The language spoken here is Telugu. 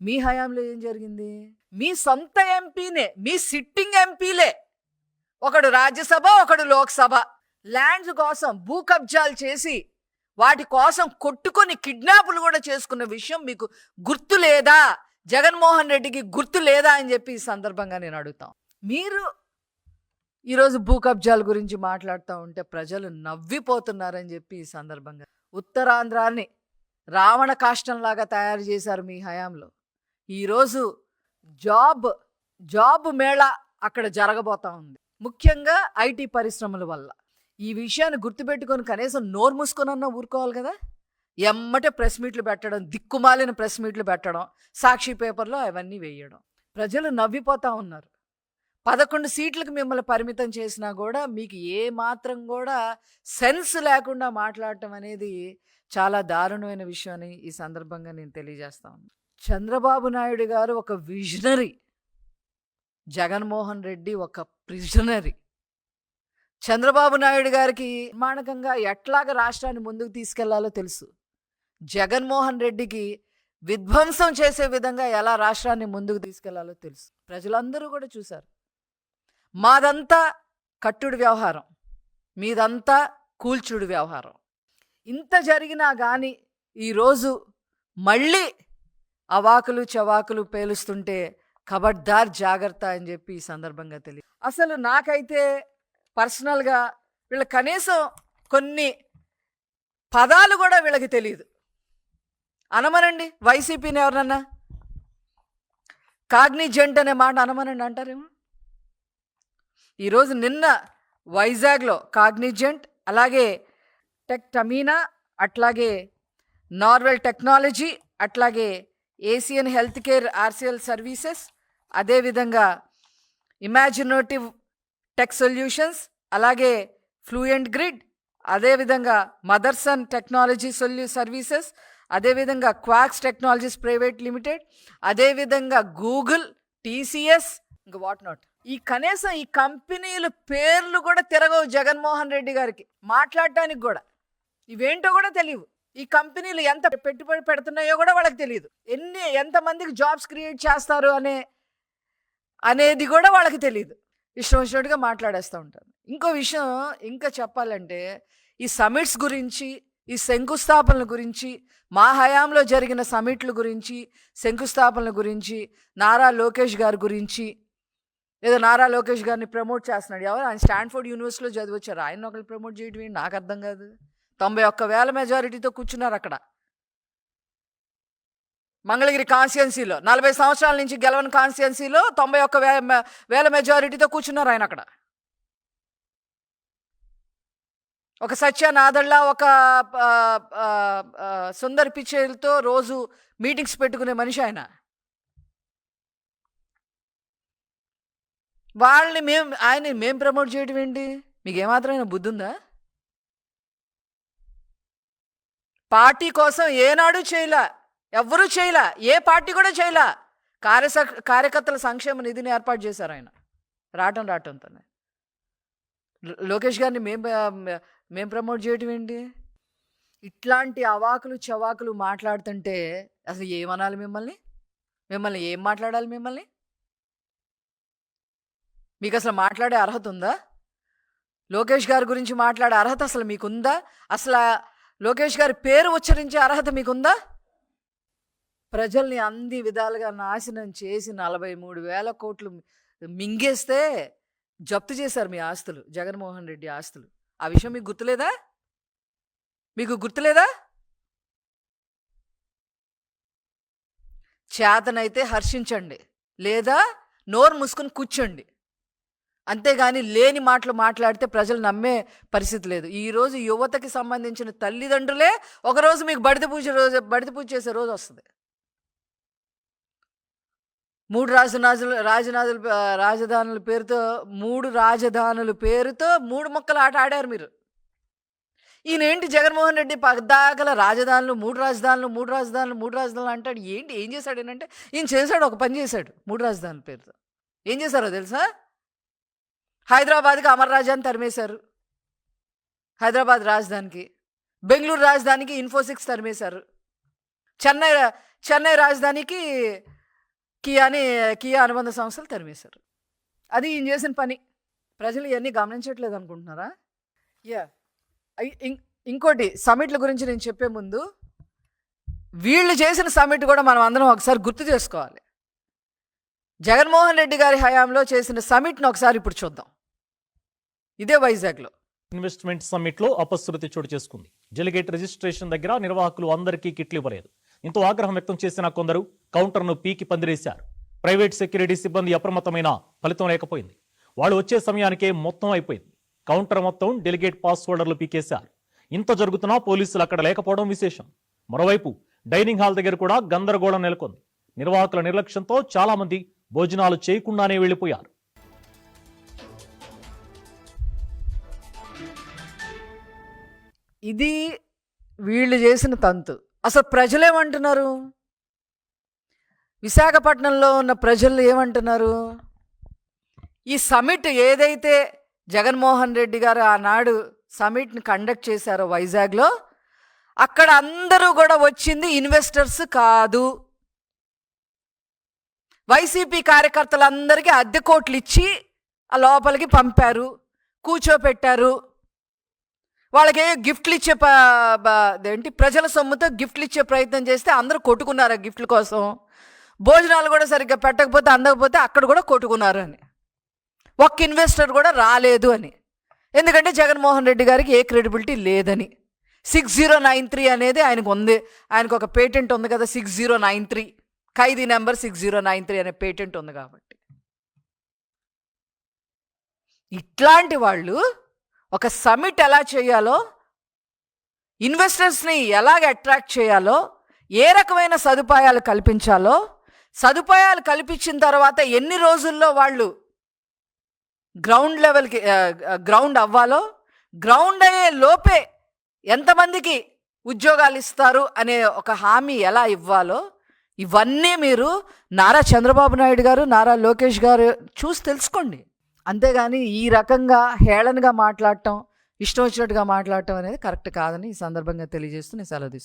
మీ హయాంలో ఏం జరిగింది? మీ సొంత ఎంపీనే, మీ సిట్టింగ్ ఎంపీలే, ఒకడు రాజ్యసభ, ఒకడు లోక్సభ, ల్యాండ్స్ కోసం భూ కబ్జాలు చేసి వాటి కోసం కొట్టుకొని కిడ్నాపులు కూడా చేసుకున్న విషయం మీకు గుర్తు లేదా? జగన్మోహన్ రెడ్డికి గుర్తు లేదా అని చెప్పి ఈ సందర్భంగా నేను అడుగుతాం. మీరు ఈరోజు భూ కబ్జాల గురించి మాట్లాడుతూ ఉంటే ప్రజలు నవ్విపోతున్నారని చెప్పి ఈ సందర్భంగా, ఉత్తరాంధ్రాన్ని రావణ కాష్టంలాగా తయారు చేశారు మీ హయాంలో. ఈరోజు జాబ్ మేళా అక్కడ జరగబోతా ఉంది, ముఖ్యంగా ఐటీ పరిశ్రమల వల్ల. ఈ విషయాన్ని గుర్తుపెట్టుకొని కనీసం నోరు మూసుకొనన్నా ఊరుకోవాలి కదా. ఎమ్మటే ప్రెస్ మీట్లు పెట్టడం, దిక్కుమాలిన ప్రెస్ మీట్లు పెట్టడం, సాక్షి పేపర్లో అవన్నీ వేయడం, ప్రజలు నవ్విపోతూ ఉన్నారు. 11 సీట్లకు మిమ్మల్ని పరిమితం చేసినా కూడా మీకు ఏ మాత్రం కూడా సెన్స్ లేకుండా మాట్లాడటం అనేది చాలా దారుణమైన విషయం అని ఈ సందర్భంగా నేను తెలియజేస్తా ఉన్నాను. చంద్రబాబు నాయుడు గారు ఒక విజనరీ, జగన్మోహన్ రెడ్డి ఒక ప్రిజనరీ. చంద్రబాబు నాయుడు గారికి నిర్మాణకంగా ఎట్లాగ రాష్ట్రాన్ని ముందుకు తీసుకెళ్లాలో తెలుసు. జగన్మోహన్ రెడ్డికి విధ్వంసం చేసే విధంగా ఎలా రాష్ట్రాన్ని ముందుకు తీసుకెళ్లాలో తెలుసు. ప్రజలందరూ కూడా చూశారు. మాదంతా కట్టుడు వ్యవహారం, మీదంతా కూల్చుడు వ్యవహారం. ఇంత జరిగినా కానీ ఈరోజు మళ్ళీ అవాకులు చవాకులు పేలుస్తుంటే ఖబర్దార్ జాగ్రత్త అని చెప్పి ఈ సందర్భంగా తెలియదు. అసలు నాకైతే పర్సనల్గా వీళ్ళ కనీసం కొన్ని పదాలు కూడా వీళ్ళకి తెలియదు. అనమనండి, వైసీపీని ఎవరన్నా కాగ్నిజెంట్ అనే మాట అనమనండి అంటారేమో. ఈరోజు నిన్న వైజాగ్లో కాగ్నిజెంట్, అలాగే టెక్టమీనా, అట్లాగే నార్వెల్ టెక్నాలజీ, అట్లాగే Asian health care RCL services, అదేవిధంగా ఇమాజినేటివ్ టెక్ సొల్యూషన్స్, అలాగే ఫ్లూయెంట్ గ్రిడ్, అదేవిధంగా మదర్సన్ టెక్నాలజీ సర్వీసెస్, అదేవిధంగా క్వాక్స్ టెక్నాలజీస్ ప్రైవేట్ లిమిటెడ్, అదేవిధంగా గూగుల్, టీసీఎస్, ఇంకా వాట్ నాట్. కనీసం ఈ కంపెనీల పేర్లు కూడా తిరగవు జగన్మోహన్ రెడ్డి గారికి మాట్లాడటానికి కూడా. ఇవేంటో కూడా తెలియవు. ఈ కంపెనీలు ఎంత పెట్టుబడి పెడుతున్నాయో కూడా వాళ్ళకి తెలియదు. ఎంతమందికి జాబ్స్ క్రియేట్ చేస్తారు అనేది కూడా వాళ్ళకి తెలియదు. ఇష్టం వచ్చినట్టుగా మాట్లాడేస్తూ ఉంటారు. ఇంకో విషయం ఇంకా చెప్పాలంటే, ఈ సమిట్స్ గురించి, ఈ శంకుస్థాపనల గురించి, మా హయాంలో జరిగిన సమిట్ల గురించి, శంకుస్థాపనల గురించి, నారా లోకేష్ గారి గురించి, ఏదో నారా లోకేష్ గారిని ప్రమోట్ చేస్తున్నాడు. ఎవరు? ఆయన స్టాన్ఫోర్డ్ యూనివర్సిటీలో చదివచ్చారు. ఆయన ఒకరు ప్రమోట్ చేయడం ఏంటి నాకు అర్థం కాదు. 91,000 మెజారిటీతో కూర్చున్నారు అక్కడ. మంగళగిరి కాన్స్టిట్యున్సీలో 40 సంవత్సరాల నుంచి గెలవని కాన్స్టిట్యున్సీలో 91,000 మెజారిటీతో కూర్చున్నారు ఆయన అక్కడ. ఒక సత్యనాథళ్ళ, ఒక సుందర్ పిచేలతో రోజు మీటింగ్స్ పెట్టుకునే మనిషి ఆయన. వాళ్ళని మేము ప్రమోట్ చేయడం ఏంటి? మీకు ఏమాత్రమైన బుద్ధి ఉందా? పార్టీ కోసం ఏనాడు చేయలా, ఎవ్వరూ చేయలా, ఏ పార్టీ కూడా చేయలా. కార్యకర్తల సంక్షేమ నిధిని ఏర్పాటు చేశారు ఆయన రావటంతోనే. లోకేష్ గారిని మేము ప్రమోట్ చేయటం ఏంటి? ఇట్లాంటి అవాకులు చవాకులు మాట్లాడుతుంటే అసలు ఏమనాలి మిమ్మల్ని ఏం మాట్లాడాలి? మీకు అసలు మాట్లాడే అర్హత ఉందా? లోకేష్ గారి గురించి మాట్లాడే అర్హత అసలు మీకుందా? అసలు లోకేష్ గారి పేరు ఉచ్చరించే అర్హత మీకుందా? ప్రజల్ని అన్ని విధాలుగా నాశనం చేసి 43,000 కోట్లు మింగేస్తే జప్తు చేశారు మీ ఆస్తులు, జగన్మోహన్ రెడ్డి ఆస్తులు. ఆ విషయం మీకు గుర్తులేదా? చేతనైతే హర్షించండి, లేదా నోరు మూసుకొని కూర్చోండి. అంతేగాని లేని మాటలు మాట్లాడితే ప్రజలు నమ్మే పరిస్థితి లేదు. ఈరోజు యువతకి సంబంధించిన తల్లిదండ్రులే ఒకరోజు మీకు బడిత పూజ చేసే రోజు వస్తుంది. 3 రాజధానుల పేరుతో 3 ముక్కల ఆట ఆడారు మీరు. ఈయనేంటి జగన్మోహన్ రెడ్డి పద్దాకల రాజధానులు, 3 రాజధానులు అంటాడు. ఏం చేశాడు ఏంటంటే, ఈయన చేశాడు, ఒక పని చేశాడు 3 రాజధానుల పేరుతో. ఏం చేశారో తెలుసా? హైదరాబాద్కి అమర్ రాజాని తరిమేశారు, హైదరాబాద్ రాజధానికి. బెంగళూరు రాజధానికి ఇన్ఫోసిక్స్ తరిమేశారు. చెన్నై రాజధానికి కియా అనుబంధ సంస్థలు తరిమేశారు. అది ఈయన చేసిన పని. ప్రజలు ఇవన్నీ గమనించట్లేదు అనుకుంటున్నారా? యా ఇంకోటి సమిట్ల గురించి నేను చెప్పే ముందు వీళ్ళు చేసిన సమిట్ కూడా మనం అందరం ఒకసారి గుర్తు చేసుకోవాలి. జగన్మోహన్ రెడ్డి గారి హయాంలో చేసిన సమిట్ని ఒకసారి ఇప్పుడు చూద్దాం. ఇదే వైజాగ్లో ఇన్వెస్ట్మెంట్ సమ్మిట్ లో అపశృతి చోటు చేసుకుంది. డెలిగేట్ రిజిస్ట్రేషన్ దగ్గర నిర్వాహకులు అందరికీ కిట్లు ఇవ్వలేదు. ఇంతో ఆగ్రహం వ్యక్తం చేసిన కొందరు కౌంటర్ను పీకి పందిరేశారు. ప్రైవేట్ సెక్యూరిటీ సిబ్బంది అప్రమత్తమైన ఫలితం లేకపోయింది. వాళ్ళు వచ్చే సమయానికే మొత్తం అయిపోయింది. కౌంటర్ మొత్తం డెలిగేట్ పాస్ హోల్డర్లు పీకేశారు. ఇంత జరుగుతున్నా పోలీసులు అక్కడ లేకపోవడం విశేషం. మరోవైపు డైనింగ్ హాల్ దగ్గర కూడా గందరగోళం నెలకొంది. నిర్వాహకుల నిర్లక్ష్యంతో చాలా మంది భోజనాలు చేయకుండానే వెళ్లిపోయారు. ఇది వీళ్ళు చేసిన తంతు. అసలు ప్రజలేమంటున్నారు? విశాఖపట్నంలో ఉన్న ప్రజలు ఏమంటున్నారు? ఈ సమిట్ ఏదైతే జగన్మోహన్ రెడ్డి గారు ఆనాడు సమిట్ని కండక్ట్ చేశారో వైజాగ్లో, అక్కడ అందరూ కూడా వచ్చింది ఇన్వెస్టర్స్ కాదు. వైసీపీ కార్యకర్తలందరికీ అద్దె కోట్లు ఇచ్చి ఆ లోపలికి పంపారు, కూర్చోపెట్టారు. వాళ్ళకి గిఫ్ట్లు ఇచ్చే ఏంటి ప్రజల సొమ్ముతో గిఫ్ట్లు ఇచ్చే ప్రయత్నం చేస్తే అందరూ కొట్టుకున్నారు ఆ గిఫ్ట్ల కోసం. భోజనాలు కూడా సరిగ్గా పెట్టకపోతే అందకపోతే అక్కడ కూడా కొట్టుకున్నారు అని. ఒక్క ఇన్వెస్టర్ కూడా రాలేదు అని. ఎందుకంటే జగన్మోహన్ రెడ్డి గారికి ఏ క్రెడిబిలిటీ లేదని. 6093 అనేది ఆయనకు ఉంది. ఆయనకు ఒక పేటెంట్ ఉంది కదా, 6093 ఖైదీ నెంబర్ 6093 అనే పేటెంట్ ఉంది కాబట్టి. ఇట్లాంటి వాళ్ళు ఒక సమిట్ ఎలా చేయాలో, ఇన్వెస్టర్స్ని ఎలాగ అట్రాక్ట్ చేయాలో, ఏ రకమైన సదుపాయాలు కల్పించాలో, సదుపాయాలు కల్పించిన తర్వాత ఎన్ని రోజుల్లో వాళ్ళు గ్రౌండ్ లెవెల్కి గ్రౌండ్ అవ్వాలో, గ్రౌండ్ అయ్యే లోపే ఎంతమందికి ఉద్యోగాలు ఇస్తారు అనే ఒక హామీ ఎలా ఇవ్వాలో, ఇవన్నీ మీరు నారా చంద్రబాబు నాయుడు గారు, నారా లోకేష్ గారు చూసి తెలుసుకోండి. అంతేగాని ఈ రకంగా హేళనగా మాట్లాడటం, ఇష్టం వచ్చినట్టుగా మాట్లాడటం అనేది కరెక్ట్ కాదని ఈ సందర్భంగా తెలియజేస్తూ నేను సెలవు తీసుకుంటాను.